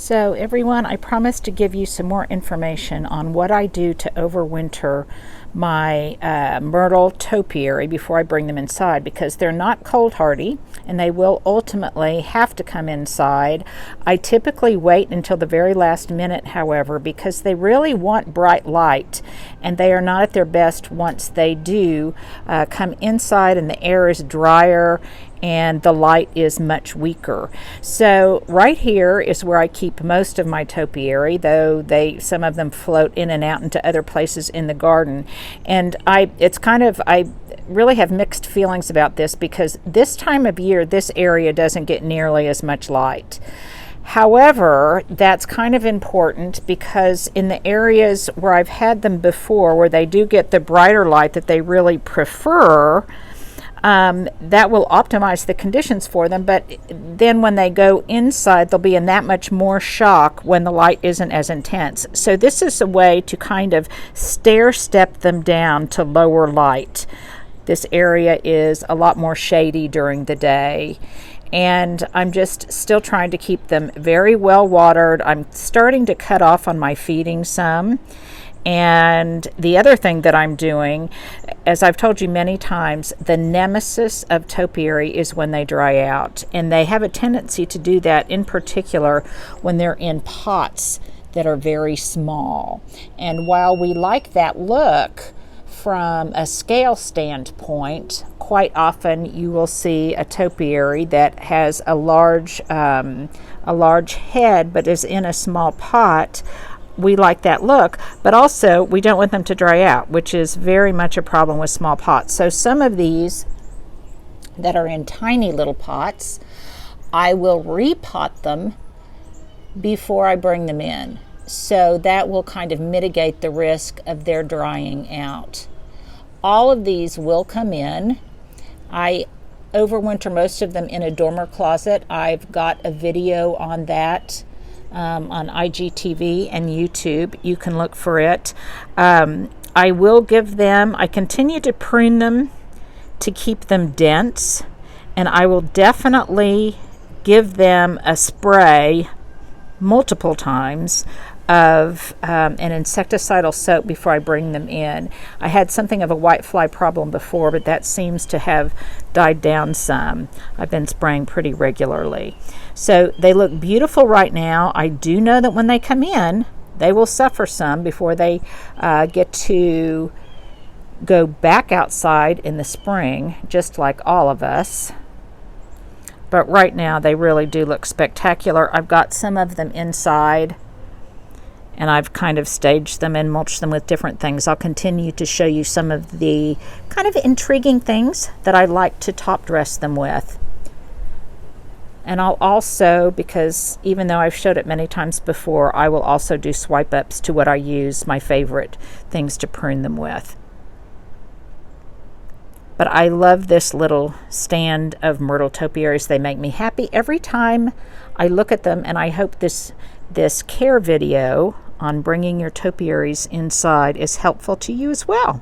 So everyone, I promised to give you some more information on what I do to overwinter my Myrtle Topiary before I bring them inside, because they're not cold hardy and they will ultimately have to come inside. I typically wait until the very last minute, however, because they really want bright light and they are not at their best once they do come inside and the air is drier and the light is much weaker. So right here is where I keep most of my topiary, though some of them float in and out into other places in the garden. And I really have mixed feelings about this, because this time of year this area doesn't get nearly as much light. However, that's kind of important, because in the areas where I've had them before, where they do get the brighter light that they really prefer, that will optimize the conditions for them. But then when they go inside, they'll be in that much more shock when the light isn't as intense. So this is a way to kind of stair step them down to lower light. This area is a lot more shady during the day, and I'm just still trying to keep them very well watered. I'm starting to cut off on my feeding some. And the other thing that I'm doing, as I've told you many times, the nemesis of topiary is when they dry out. And they have a tendency to do that, in particular when they're in pots that are very small. And while we like that look from a scale standpoint, quite often you will see a topiary that has a large head but is in a small pot. We like that look, but also we don't want them to dry out, which is very much a problem with small pots. So some of these that are in tiny little pots, I will repot them before I bring them in. So that will kind of mitigate the risk of their drying out. All of these will come in. I overwinter most of them in a dormer closet. I've got a video on that on IGTV and YouTube. You can look for it. I will give them, I continue to prune them to keep them dense, and I will definitely give them a spray multiple times of an insecticidal soap before I bring them in. I had something of a whitefly problem before, but that seems to have died down some. I've been spraying pretty regularly. So they look beautiful right now. I do know that when they come in, they will suffer some before they get to go back outside in the spring, just like all of us. But right now they really do look spectacular. I've got some of them inside, and I've kind of staged them and mulched them with different things. I'll continue to show you some of the kind of intriguing things that I like to top dress them with. And I'll also, because even though I've showed it many times before, I will also do swipe ups to what I use my favorite things to prune them with. But I love this little stand of Myrtle Topiaries. They make me happy every time I look at them, and I hope this care video on bringing your topiaries inside is helpful to you as well.